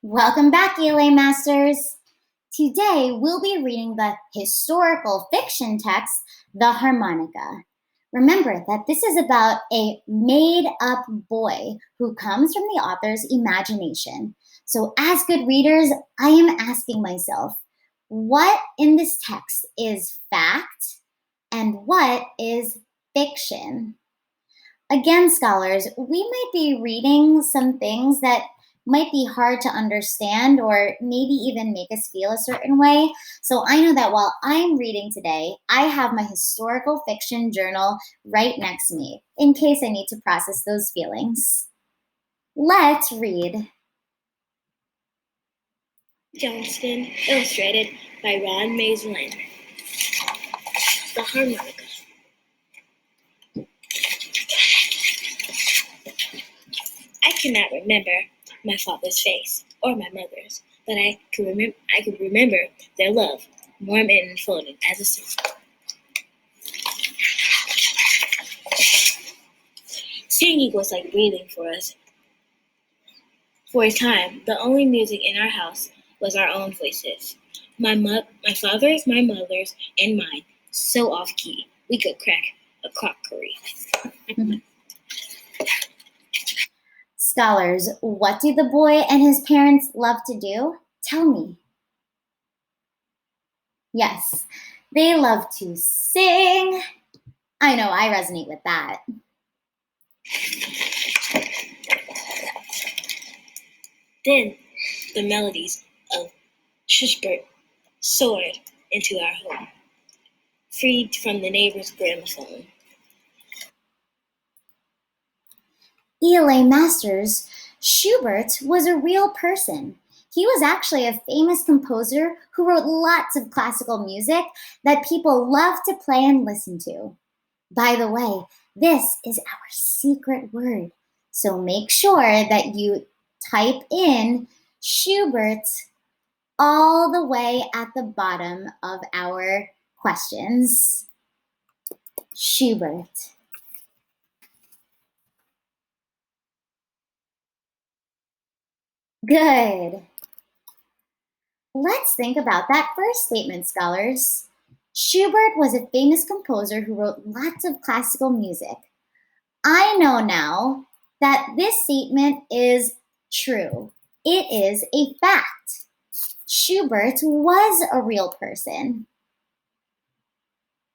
Welcome back, ELA Masters. Today, we'll be reading the historical fiction text, The Harmonica. Remember that this is about a made-up boy who comes from the author's imagination. So as good readers, I am asking myself, what in this text is fact and what is fiction? Again, scholars, we might be reading some things that might be hard to understand or maybe even make us feel a certain way. So I know that while I'm reading today, I have my historical fiction journal right next to me in case I need to process those feelings. Let's read. Johnston, illustrated by Ron Maisland. The Harmonica. I cannot remember my father's face or my mother's, but I could remember their love, warm and enfolding as a sister. Singing was like breathing for us. For a time, the only music in our house was our own voices. My father's, my mother's, and mine, so off-key, we could crack a crockery. Scholars, what do the boy and his parents love to do? Tell me. Yes, they love to sing. I know, I resonate with that. Then the melodies of Shushbert soared into our home, freed from the neighbor's gramophone. ELA Masters, Schubert was a real person. He was actually a famous composer who wrote lots of classical music that people love to play and listen to. By the way, this is our secret word, so make sure that you type in Schubert all the way at the bottom of our questions. Schubert. Good. Let's think about that first statement, scholars. Schubert was a famous composer who wrote lots of classical music. I know now that this statement is true. It is a fact. Schubert was a real person.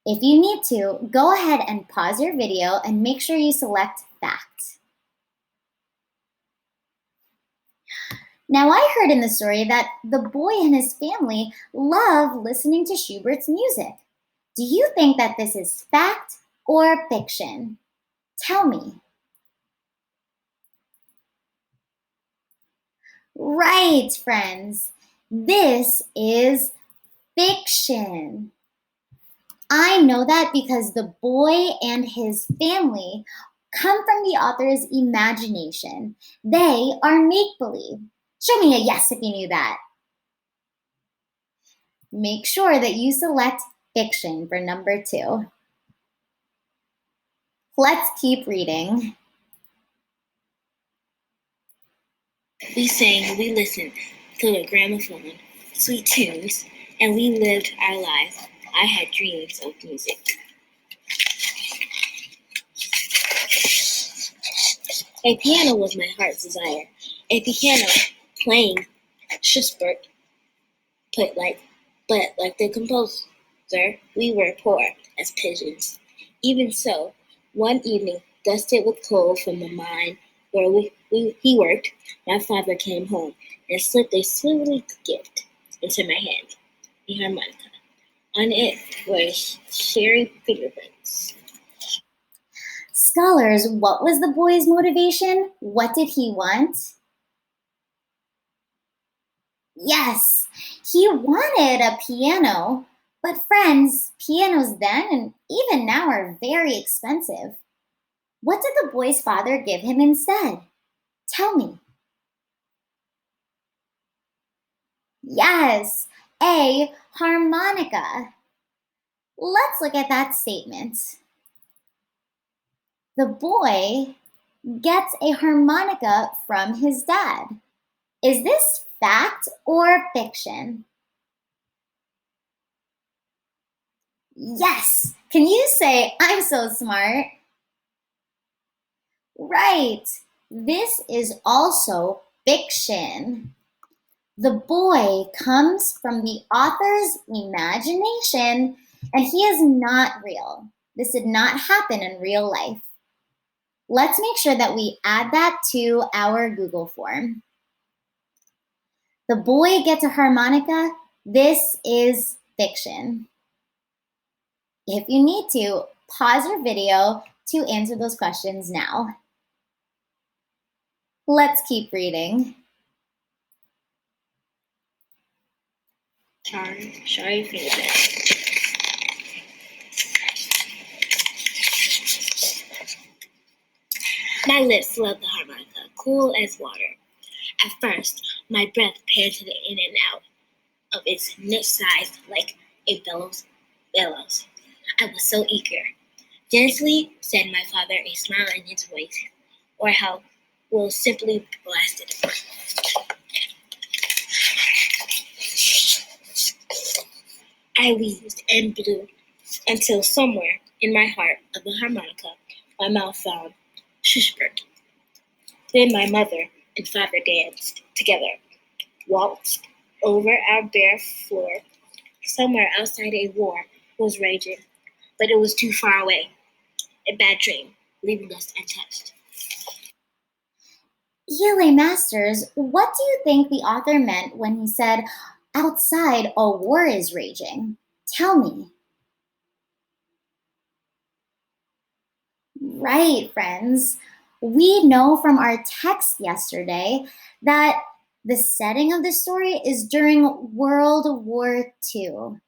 If you need to, go ahead and pause your video and make sure you select fact. Now, I heard in the story that the boy and his family love listening to Schubert's music. Do you think that this is fact or fiction? Tell me. Right, friends. This is fiction. I know that because the boy and his family come from the author's imagination. They are make-believe. Show me a yes if you knew that. Make sure that you select fiction for number 2. Let's keep reading. We sang, we listened to the gramophone, sweet tunes, and we lived our lives. I had dreams of music. A piano was my heart's desire. A piano playing Schubert's but like the composer, we were poor as pigeons. Even so, one evening, dusted with coal from the mine where he worked, my father came home and slipped a silvery gift into my hand, a harmonica. On it were cherry fingerprints. Scholars, what was the boy's motivation? What did he want? Yes, he wanted a piano, but friends, pianos then and even now are very expensive. What did the boy's father give him instead? Tell me. Yes, a harmonica. Let's look at that statement. The boy gets a harmonica from his dad. Is this fact or fiction? Yes! Can you say, I'm so smart? Right! This is also fiction. The boy comes from the author's imagination, and he is not real. This did not happen in real life. Let's make sure that we add that to our Google form. The boy gets a harmonica. This is fiction. If you need to, pause your video to answer those questions now. Let's keep reading. Sorry for that. My lips loved the harmonica, cool as water. At first, my breath panted in and out of its niche size like a bellows. I was so eager. Gently, said my father, a smile in his voice, or how we'll simply blast it. I wheezed and blew until somewhere in my heart of the harmonica, my mouth found shushbert. Then my mother and father danced together, waltzed over our bare floor. Somewhere outside a war was raging, but it was too far away. A bad dream, leaving us untouched. ELA Masters, what do you think the author meant when he said, outside a war is raging? Tell me. Right, friends. We know from our text yesterday that the setting of the story is during World War II.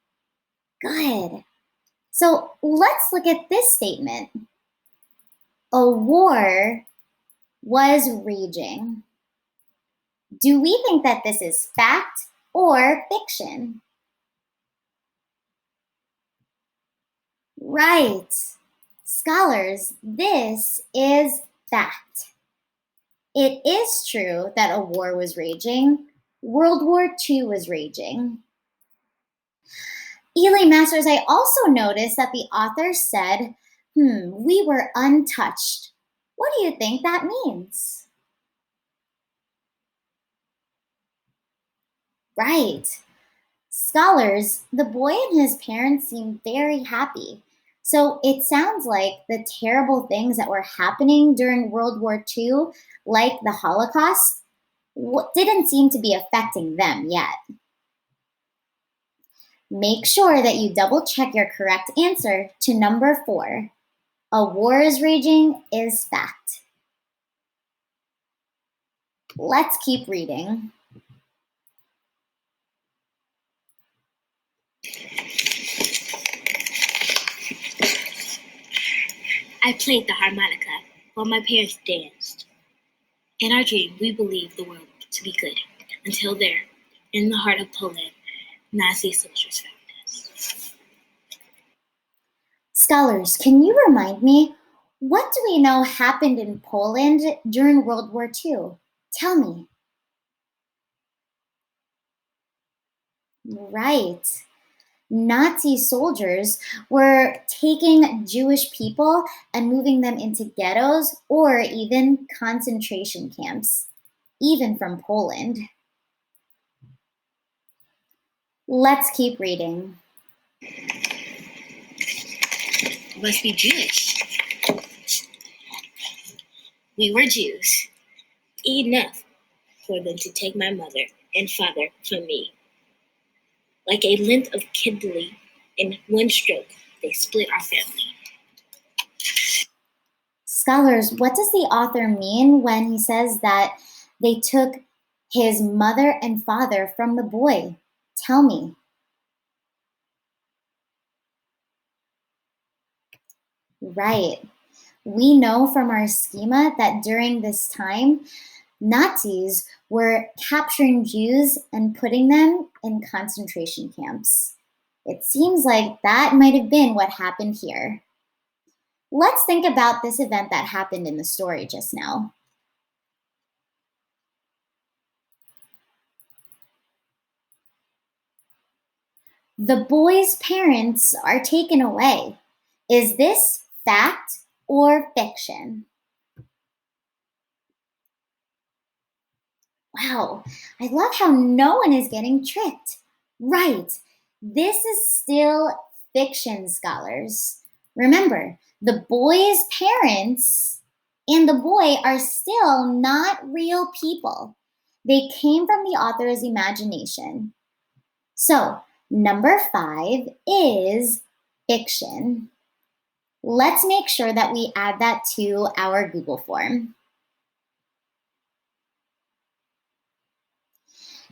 Good. So let's look at this statement. A war was raging. Do we think that this is fact or fiction? Right. Scholars, this is fact. It is true that a war was raging. World War II was raging. ELA Masters, I also noticed that the author said, we were untouched. What do you think that means? Right. Scholars, the boy and his parents seem very happy. So it sounds like the terrible things that were happening during World War II, like the Holocaust, didn't seem to be affecting them yet. Make sure that you double check your correct answer to number 4. A war is raging is fact. Let's keep reading. I played the harmonica while my parents danced. In our dream, we believed the world to be good, until there, in the heart of Poland, Nazi soldiers found us. Scholars, can you remind me, what do we know happened in Poland during World War II? Tell me. Right. Nazi soldiers were taking Jewish people and moving them into ghettos or even concentration camps, even from Poland. Let's keep reading. Must be Jewish. We were Jews, enough for them to take my mother and father from me. Like a length of kindling, in one stroke, they split our family. Scholars, what does the author mean when he says that they took his mother and father from the boy? Tell me. Right. We know from our schema that during this time, Nazis were capturing Jews and putting them in concentration camps. It seems like that might have been what happened here. Let's think about this event that happened in the story just now. The boy's parents are taken away. Is this fact or fiction? Wow, I love how no one is getting tricked. Right, this is still fiction, scholars. Remember, the boy's parents and the boy are still not real people. They came from the author's imagination. So, number 5 is fiction. Let's make sure that we add that to our Google form.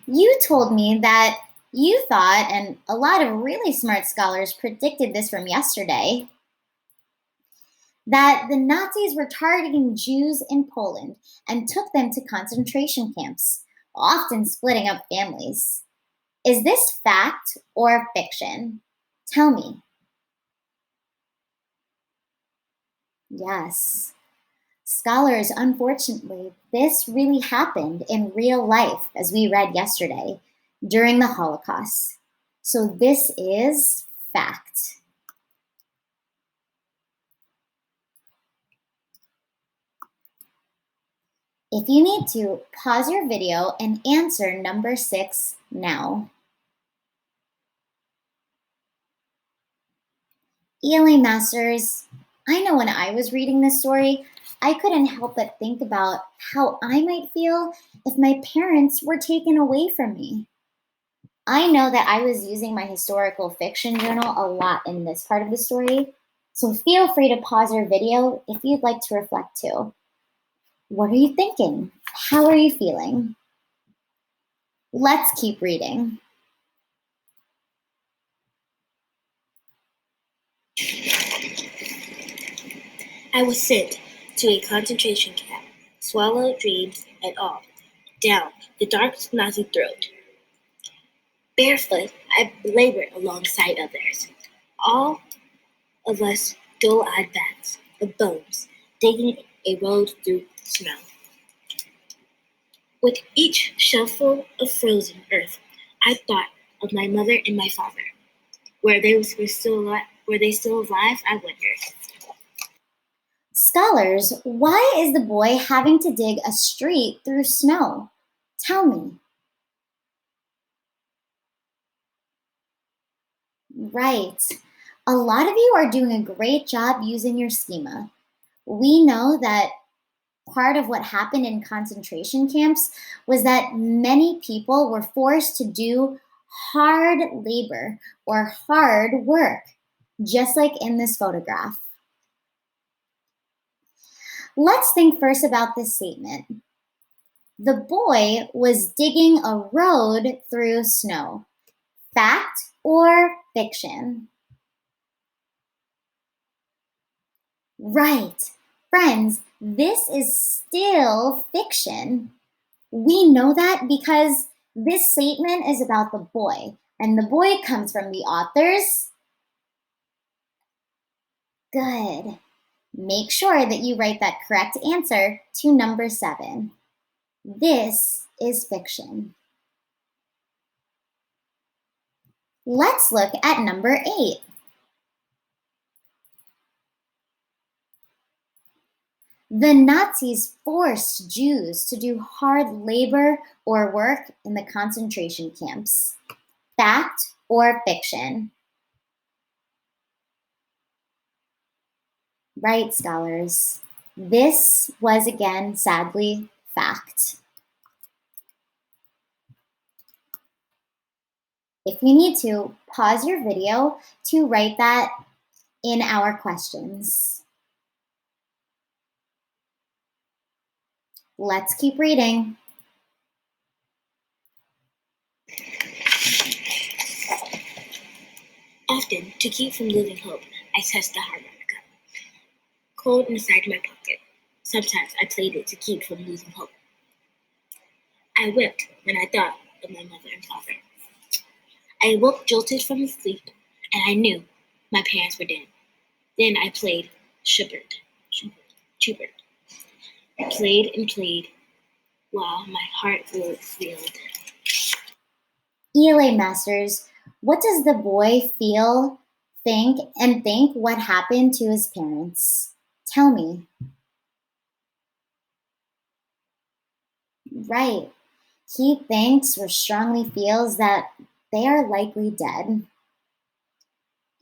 You told me that you thought, and a lot of really smart scholars predicted this from yesterday, that the Nazis were targeting Jews in Poland and took them to concentration camps, often splitting up families. Is this fact or fiction? Tell me. Yes. Scholars, unfortunately, this really happened in real life, as we read yesterday, during the Holocaust. So this is fact. If you need to, pause your video and answer number 6 now. ELA Masters, I know when I was reading this story, I couldn't help but think about how I might feel if my parents were taken away from me. I know that I was using my historical fiction journal a lot in this part of the story, so feel free to pause your video if you'd like to reflect too. What are you thinking? How are you feeling? Let's keep reading. I was sent to a concentration camp, swallowed dreams and all, down the dark Nazi throat. Barefoot, I labored alongside others, all of us dull-eyed bats of bones, digging a road through snow. With each shovelful of frozen earth, I thought of my mother and my father. Were they still alive? I wondered. Scholars, why is the boy having to dig a street through snow? Tell me. Right. A lot of you are doing a great job using your schema. We know that part of what happened in concentration camps was that many people were forced to do hard labor or hard work, just like in this photograph. Let's think first about this statement. The boy was digging a road through snow. Fact or fiction? Right. Friends, this is still fiction. We know that because this statement is about the boy, and the boy comes from the authors. Good. Make sure that you write that correct answer to number 7. This is fiction. Let's look at number 8. The Nazis forced Jews to do hard labor or work in the concentration camps. Fact or fiction? Right, scholars. This was again, sadly, fact. If you need to, pause your video to write that in our questions. Let's keep reading. Often, to keep from losing hope, I touched the harmonica, cold inside my pocket. Sometimes I played it to keep from losing hope. I wept when I thought of my mother and father. I woke jolted from sleep, and I knew my parents were dead. Then I played Schubert. I played and played while my heart grew filled. ELA Masters, What does the boy feel, think what happened to his parents? Tell me. Right. He thinks or strongly feels that they are likely dead.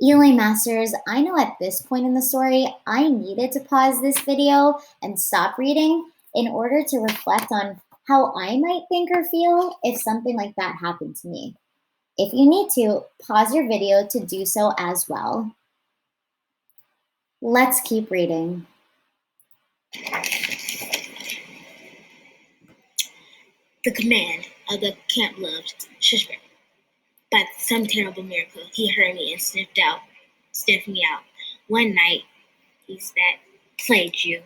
ELA Masters, I know at this point in the story, I needed to pause this video and stop reading in order to reflect on how I might think or feel if something like that happened to me. If you need to, pause your video to do so as well. Let's keep reading. The command of the camp-loved Shushberg. By some terrible miracle, he heard me and sniffed me out. One night, he said, "Play, Jew."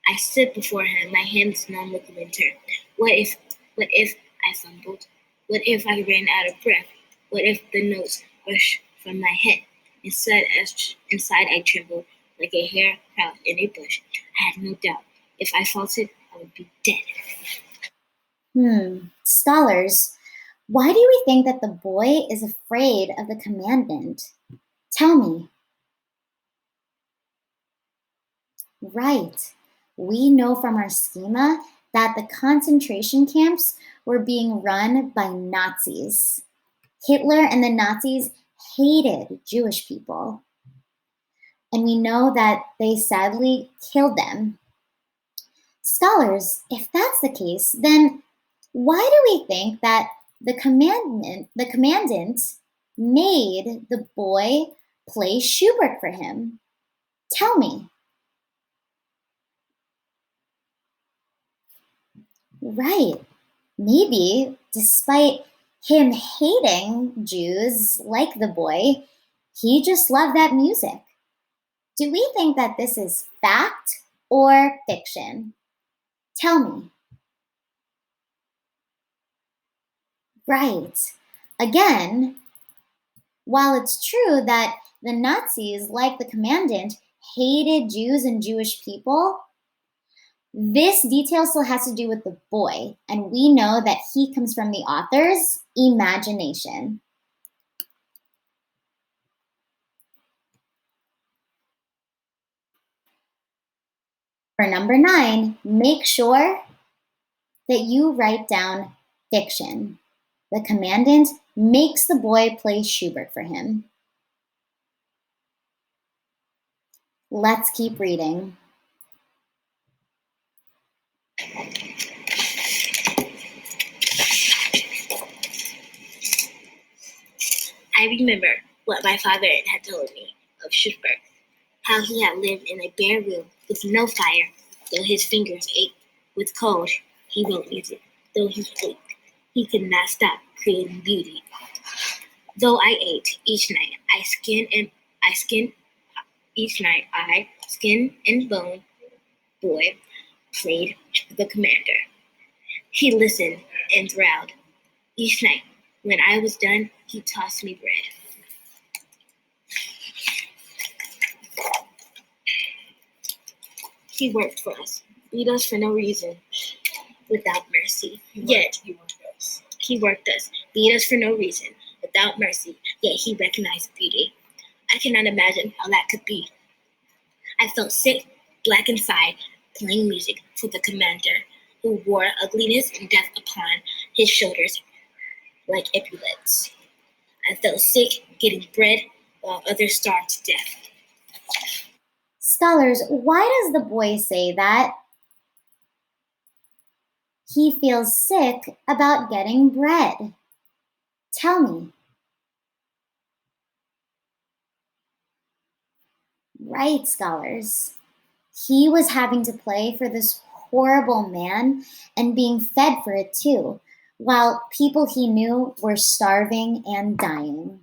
I stood before him, my hands numb with winter. What if I fumbled? What if I ran out of breath? What if the notes rushed from my head? Inside I trembled like a hare crouched in a bush. I had no doubt. If I faltered, I would be dead. Scholars, why do we think that the boy is afraid of the commandant? Tell me. Right. We know from our schema that the concentration camps were being run by Nazis. Hitler and the Nazis hated Jewish people. And we know that they sadly killed them. Scholars, if that's the case, then why do we think that the commandant made the boy play Schubert for him? Tell me. Right. Maybe, despite him hating Jews like the boy, he just loved that music. Do we think that this is fact or fiction? Tell me. Right. Again, while it's true that the Nazis, like the commandant, hated Jews and Jewish people, this detail still has to do with the boy, and we know that he comes from the author's imagination. For number 9, make sure that you write down fiction. The commandant makes the boy play Schubert for him. Let's keep reading. I remember what my father had told me of Shushberg, how he had lived in a bare room with no fire. Though his fingers ached with cold, he wrote music. Though he ached, he could not stop creating beauty. Though I ate each night, skin and bone boy played the commander. He listened and thrilled. Each night, when I was done, he tossed me bread. He worked for us, beat us for no reason, without mercy. He worked us, beat us for no reason, without mercy, yet he recognized beauty. I cannot imagine how that could be. I felt sick, black inside, playing music for the commander, who wore ugliness and death upon his shoulders like epaulets. I felt sick, getting bread, while others starved to death. Scholars, why does the boy say that? He feels sick about getting bread. Tell me. Right, scholars. He was having to play for this horrible man and being fed for it too, while people he knew were starving and dying.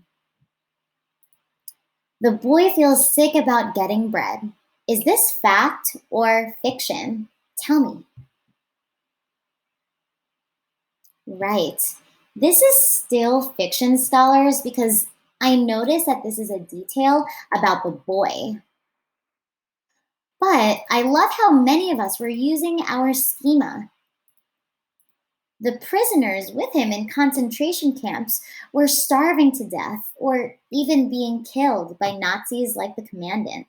The boy feels sick about getting bread. Is this fact or fiction? Tell me. Right. This is still fiction, scholars, because I noticed that this is a detail about the boy. But I love how many of us were using our schema. The prisoners with him in concentration camps were starving to death or even being killed by Nazis like the commandant.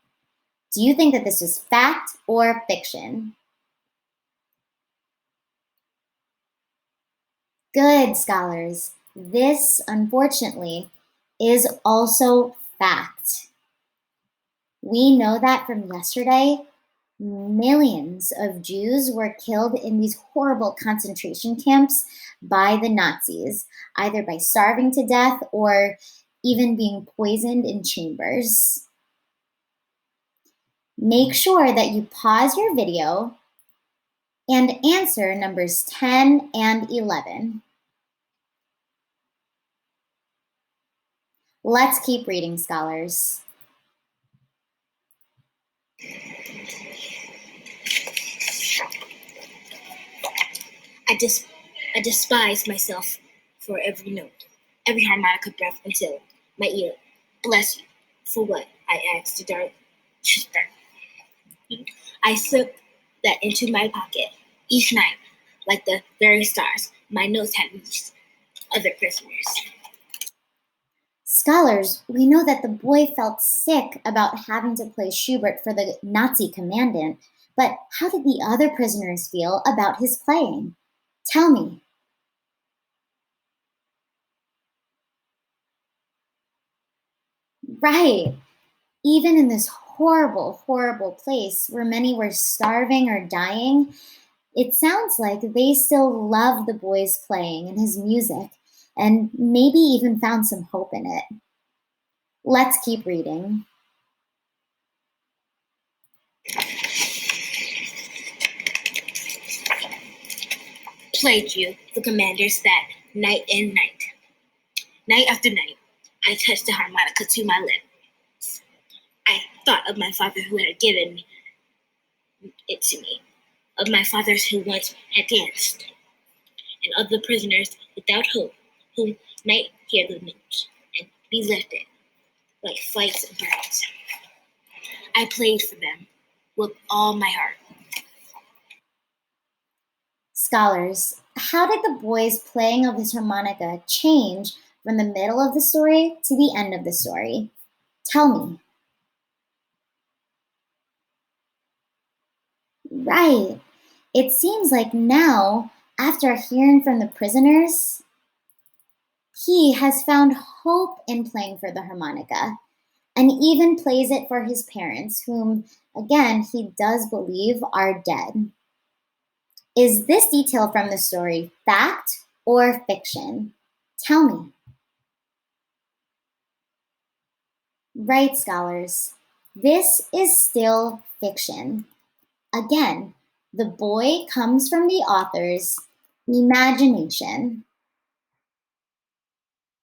Do you think that this was fact or fiction? Good, scholars. This, unfortunately, is also fact. We know that from yesterday, millions of Jews were killed in these horrible concentration camps by the Nazis, either by starving to death or even being poisoned in chambers. Make sure that you pause your video and answer numbers 10 and 11. Let's keep reading, scholars. I despise myself for every note, every harmonica breath until my ear. Bless you for what I asked the dark sister. I slip that into my pocket each night, like the very stars my notes had reached other prisoners. Scholars, we know that the boy felt sick about having to play Schubert for the Nazi commandant, but how did the other prisoners feel about his playing? Tell me. Right. Even in this horrible, horrible place where many were starving or dying, it sounds like they still loved the boy's playing and his music, and maybe even found some hope in it. Let's keep reading. Played you, the commanders, that night and night. Night after night, I touched the harmonica to my lips. I thought of my father who had given it to me, of my fathers who once had danced, and of the prisoners without hope who might hear the notes and be lifted like flights of birds. I played for them with all my heart. Scholars, how did the boy's playing of his harmonica change from the middle of the story to the end of the story? Tell me. Right. It seems like now, after hearing from the prisoners, he has found hope in playing for the harmonica and even plays it for his parents, whom, again, he does believe are dead. Is this detail from the story fact or fiction? Tell me. Right, scholars. This is still fiction. Again, the boy comes from the author's imagination.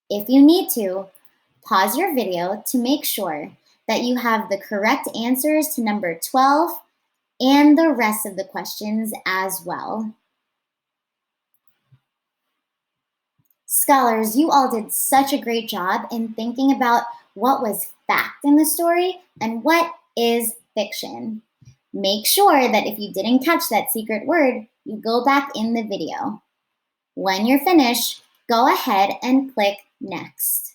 If you need to, pause your video to make sure that you have the correct answers to number 12 and the rest of the questions as well. Scholars, you all did such a great job in thinking about what was fact in the story and what is fiction. Make sure that if you didn't catch that secret word, you go back in the video. When you're finished, go ahead and click next.